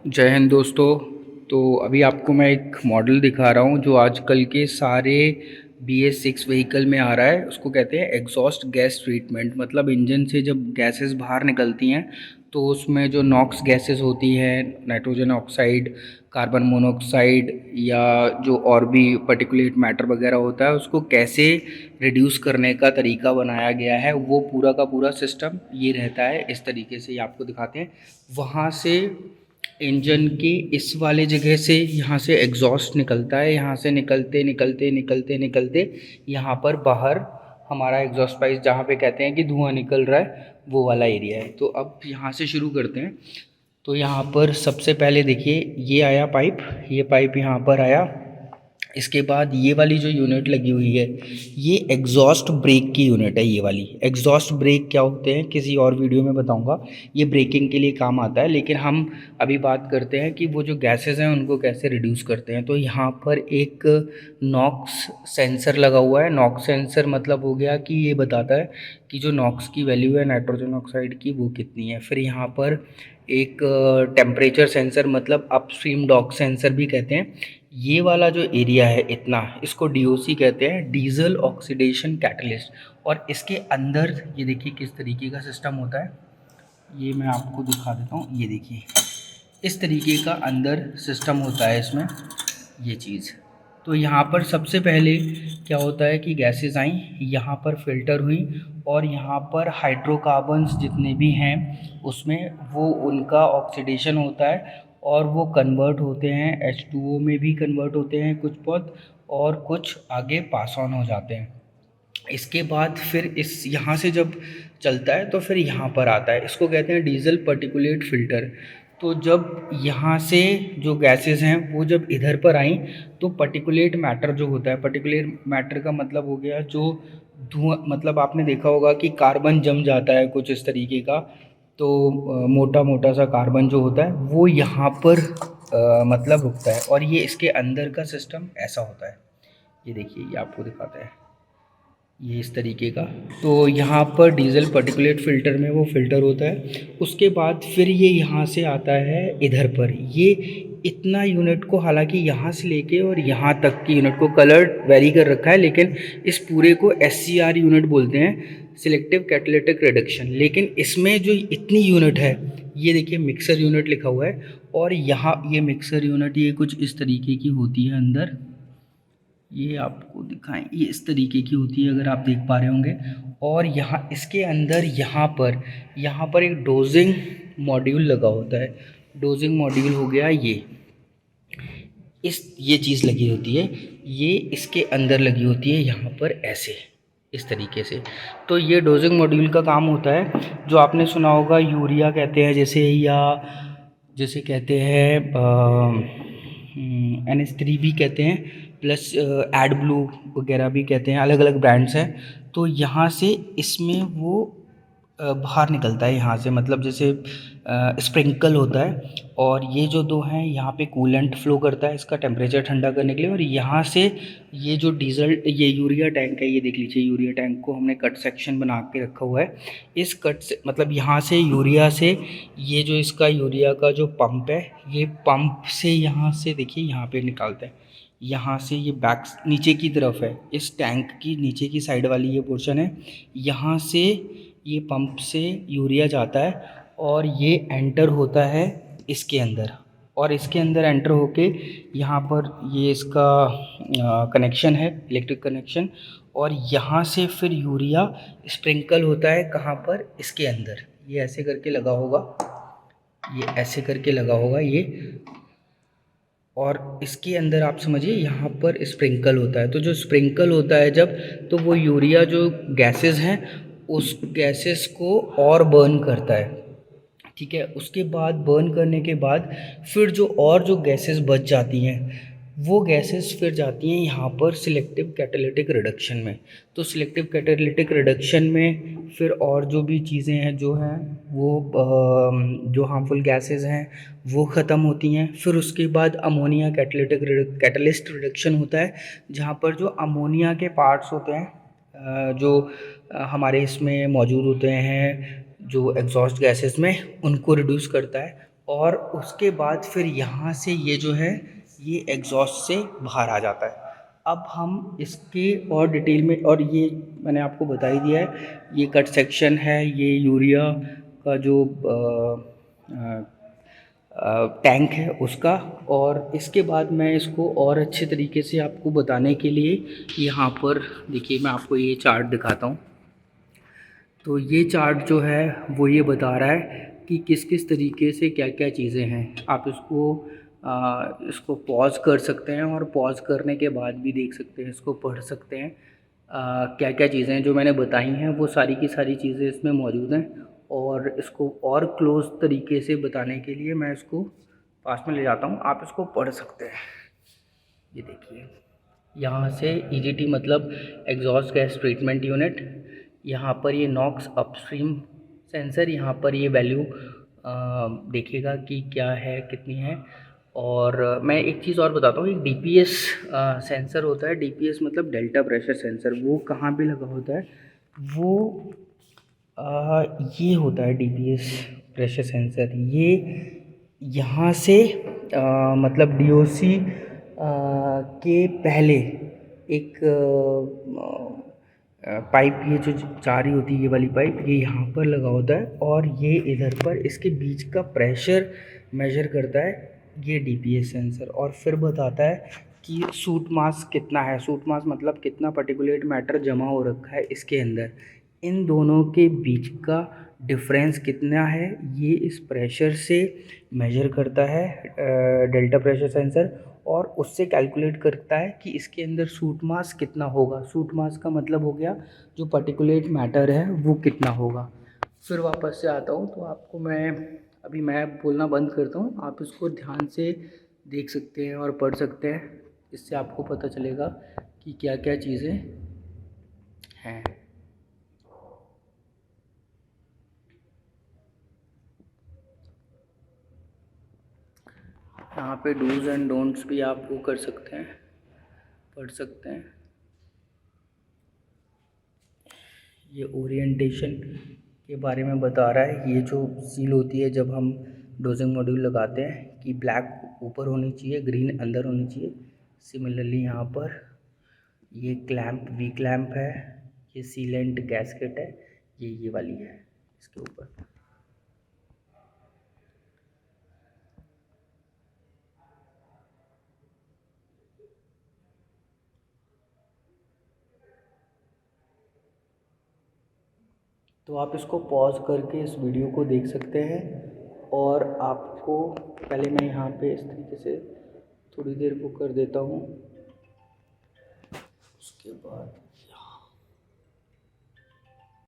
जय हिंद दोस्तों। तो अभी आपको मैं एक मॉडल दिखा रहा हूँ जो आजकल के सारे BS6 व्हीकल में आ रहा है। उसको कहते हैं एग्जॉस्ट गैस ट्रीटमेंट। मतलब इंजन से जब गैसेस बाहर निकलती हैं तो उसमें जो नॉक्स गैसेस होती हैं, नाइट्रोजन ऑक्साइड, कार्बन मोनोऑक्साइड या जो और भी पर्टिकुलेट मैटर वगैरह होता है, उसको कैसे रिड्यूस करने का तरीका बनाया गया है। वो पूरा का पूरा सिस्टम ये रहता है। इस तरीके से ये आपको दिखाते हैं। वहाँ से इंजन की इस वाले जगह से यहाँ से एग्जॉस्ट निकलता है। यहाँ से निकलते निकलते निकलते निकलते यहाँ पर बाहर हमारा एग्जॉस्ट पाइप, जहाँ पे कहते हैं कि धुआं निकल रहा है, वो वाला एरिया है। तो अब यहाँ से शुरू करते हैं। तो यहाँ पर सबसे पहले देखिए, ये आया पाइप, ये पाइप यहाँ पर आया। इसके बाद ये वाली जो यूनिट लगी हुई है, ये एग्जॉस्ट ब्रेक की यूनिट है। ये वाली एग्जॉस्ट ब्रेक क्या होते हैं किसी और वीडियो में बताऊंगा। ये ब्रेकिंग के लिए काम आता है, लेकिन हम अभी बात करते हैं कि वो जो गैसेस हैं उनको कैसे रिड्यूस करते हैं। तो यहाँ पर एक नॉक्स सेंसर लगा हुआ है। नॉक्स सेंसर मतलब हो गया कि ये बताता है कि जो नॉक्स की वैल्यू है नाइट्रोजन ऑक्साइड की, वो कितनी है। फिर यहाँ पर एक टेम्परेचर सेंसर, मतलब अपस्ट्रीम डॉग सेंसर भी कहते हैं। ये वाला जो एरिया है इतना, इसको DOC कहते हैं, डीजल ऑक्सीडेशन कैटलिस्ट। और इसके अंदर ये देखिए किस तरीके का सिस्टम होता है। ये मैं आपको दिखा देता हूँ। ये देखिए इस तरीके का अंदर सिस्टम होता है इसमें, ये चीज़। तो यहाँ पर सबसे पहले क्या होता है कि गैसेस आई, यहाँ पर फिल्टर हुई, और यहाँ पर हाइड्रोकार्बन्स जितने भी हैं उसमें वो उनका ऑक्सीडेशन होता है, और वो कन्वर्ट होते हैं H2O में भी कन्वर्ट होते हैं कुछ बहुत, और कुछ आगे पास ऑन हो जाते हैं। इसके बाद फिर इस यहाँ से जब चलता है तो फिर यहाँ पर आता है। इसको कहते हैं डीजल पर्टिकुलेट फ़िल्टर। तो जब यहाँ से जो गैसेस हैं वो जब इधर पर आई, तो पर्टिकुलेट मैटर जो होता है, पर्टिकुलेट मैटर का मतलब हो गया जो धुआं, मतलब आपने देखा होगा कि कार्बन जम जाता है कुछ इस तरीके का। तो मोटा मोटा सा कार्बन जो होता है वो यहाँ पर मतलब रुकता है, और ये इसके अंदर का सिस्टम ऐसा होता है। ये देखिए, ये आपको दिखाता है, ये इस तरीके का। तो यहाँ पर डीजल पर्टिकुलेट फ़िल्टर में वो फ़िल्टर होता है। उसके बाद फिर ये यहाँ से आता है इधर पर। ये इतना यूनिट को, हालांकि यहाँ से लेके और यहाँ तक की यूनिट को कलर वेरी कर रखा है, लेकिन इस पूरे को SCR यूनिट बोलते हैं, सिलेक्टिव कैटालिटिक रिडक्शन। लेकिन इसमें जो इतनी यूनिट है, ये देखिए मिक्सर यूनिट लिखा हुआ है, और यहाँ ये मिक्सर यूनिट ये कुछ इस तरीके की होती है अंदर। ये आपको दिखाएं, ये इस तरीके की होती है, अगर आप देख पा रहे होंगे। और यहाँ इसके अंदर यहाँ पर एक डोजिंग मॉड्यूल लगा होता है। डोजिंग मॉड्यूल हो गया ये चीज़ लगी होती है, ये इसके अंदर लगी होती है यहाँ पर ऐसे, इस तरीके से। तो ये डोजिंग मॉड्यूल का काम होता है। जो आपने सुना होगा यूरिया कहते हैं जैसे, या जैसे कहते हैं NH3 भी कहते हैं, प्लस एड ब्लू वगैरह भी कहते हैं, अलग अलग ब्रांड्स हैं। तो यहाँ से इसमें वो बाहर निकलता है यहाँ से, मतलब जैसे स्प्रिंकल होता है, और ये जो दो हैं यहाँ पे कूलेंट फ्लो करता है इसका टेम्परेचर ठंडा करने के लिए। और यहाँ से ये जो डीजल, ये यूरिया टैंक है, ये देख लीजिए, यूरिया टैंक को हमने कट सेक्शन बना के रखा हुआ है। इस कट से मतलब यहाँ से यूरिया से, ये जो इसका यूरिया का जो पंप है, ये पंप से यहाँ से देखिए यहाँ पे निकालते हैं। यहाँ से ये बैक नीचे की तरफ है, इस टैंक की नीचे की साइड वाली ये पोर्शन है। यहाँ से ये पंप से यूरिया जाता है, और ये एंटर होता है इसके अंदर, और इसके अंदर एंटर होके यहाँ पर ये इसका कनेक्शन है, इलेक्ट्रिक कनेक्शन। और यहाँ से फिर यूरिया स्प्रिंकल होता है कहाँ पर, इसके अंदर। ये ऐसे करके लगा होगा, ये ऐसे करके लगा होगा ये, और इसके अंदर आप समझिए यहाँ पर स्प्रिंकल होता है। तो जो स्प्रिंकल होता है जब, तो वो यूरिया जो गैसेस हैं उस गैसेस को और बर्न करता है, ठीक है। उसके बाद बर्न करने के बाद फिर जो गैसेस बच जाती हैं, वो गैसेस फिर जाती हैं यहाँ पर सिलेक्टिव कैटालिटिक रिडक्शन में। तो सिलेक्टिव कैटालिटिक रिडक्शन में फिर और जो भी चीज़ें हैं जो हैं वो जो हार्मफुल गैसेस हैं वो ख़त्म होती हैं। फिर उसके बाद अमोनिया कैटलिस्ट रिडक्शन होता है, जहाँ पर जो अमोनिया के पार्ट्स होते हैं जो हमारे इसमें मौजूद होते हैं, जो एग्जॉस्ट गैसेस में, उनको रिड्यूस करता है। और उसके बाद फिर यहाँ से ये जो है ये एग्जॉस्ट से बाहर आ जाता है। अब हम इसके और डिटेल में, और ये मैंने आपको बता ही दिया है, ये कट सेक्शन है, ये यूरिया का जो टैंक है उसका। और इसके बाद मैं इसको और अच्छे तरीके से आपको बताने के लिए यहाँ पर देखिए मैं आपको ये चार्ट दिखाता हूँ। तो ये चार्ट जो है वो ये बता रहा है कि किस किस तरीके से क्या क्या चीज़ें हैं। आप इसको पॉज कर सकते हैं और पॉज करने के बाद भी देख सकते हैं, इसको पढ़ सकते हैं। क्या क्या चीज़ें हैं जो मैंने बताई हैं वो सारी की सारी चीज़ें इसमें मौजूद हैं। और इसको और क्लोज तरीके से बताने के लिए मैं इसको पास में ले जाता हूँ, आप इसको पढ़ सकते हैं। ये देखिए यहाँ से ईजीटी मतलब एग्जॉस्ट गैस ट्रीटमेंट यूनिट, यहाँ पर ये नॉक्स अपस्ट्रीम सेंसर, यहाँ पर ये वैल्यू देखिएगा कि क्या है कितनी है। और मैं एक चीज़ और बताता हूँ, एक डीपीएस सेंसर होता है। डीपीएस मतलब डेल्टा प्रेशर सेंसर, वो कहाँ पे लगा होता है, वो ये होता है डीपीएस प्रेशर सेंसर। ये यहाँ से मतलब डीओसी के पहले एक पाइप, ये जो जा रही होती है ये वाली पाइप, ये यहाँ पर लगा होता है और ये इधर पर इसके बीच का प्रेशर मेजर करता है ये डीपीएस सेंसर। और फिर बताता है कि सूट मास कितना है। सूट मास मतलब कितना पार्टिकुलेट मैटर जमा हो रखा है इसके अंदर, इन दोनों के बीच का डिफरेंस कितना है ये इस प्रेशर से मेजर करता है डेल्टा प्रेशर सेंसर। और उससे कैलकुलेट करता है कि इसके अंदर सूट मास कितना होगा। सूट मास का मतलब हो गया जो पार्टिकुलेट मैटर है वो कितना होगा। फिर वापस से आता हूँ तो आपको मैं बोलना बंद करता हूँ, आप इसको ध्यान से देख सकते हैं और पढ़ सकते हैं। इससे आपको पता चलेगा कि क्या क्या चीज़ें हैं। यहाँ पे डूज़ एंड डोंट्स भी आप वो कर सकते हैं, पढ़ सकते हैं। ये ओरिएंटेशन के बारे में बता रहा है। ये जो सील होती है जब हम डोजिंग मॉड्यूल लगाते हैं कि ब्लैक ऊपर होनी चाहिए, ग्रीन अंदर होनी चाहिए। सिमिलरली यहाँ पर ये क्लैंप वी क्लैंप है, ये सीलेंट गैस्केट है, ये वाली है इसके ऊपर। तो आप इसको पॉज करके इस वीडियो को देख सकते हैं। और आपको पहले मैं यहाँ पे इस तरीके से थोड़ी देर को कर देता हूँ, उसके बाद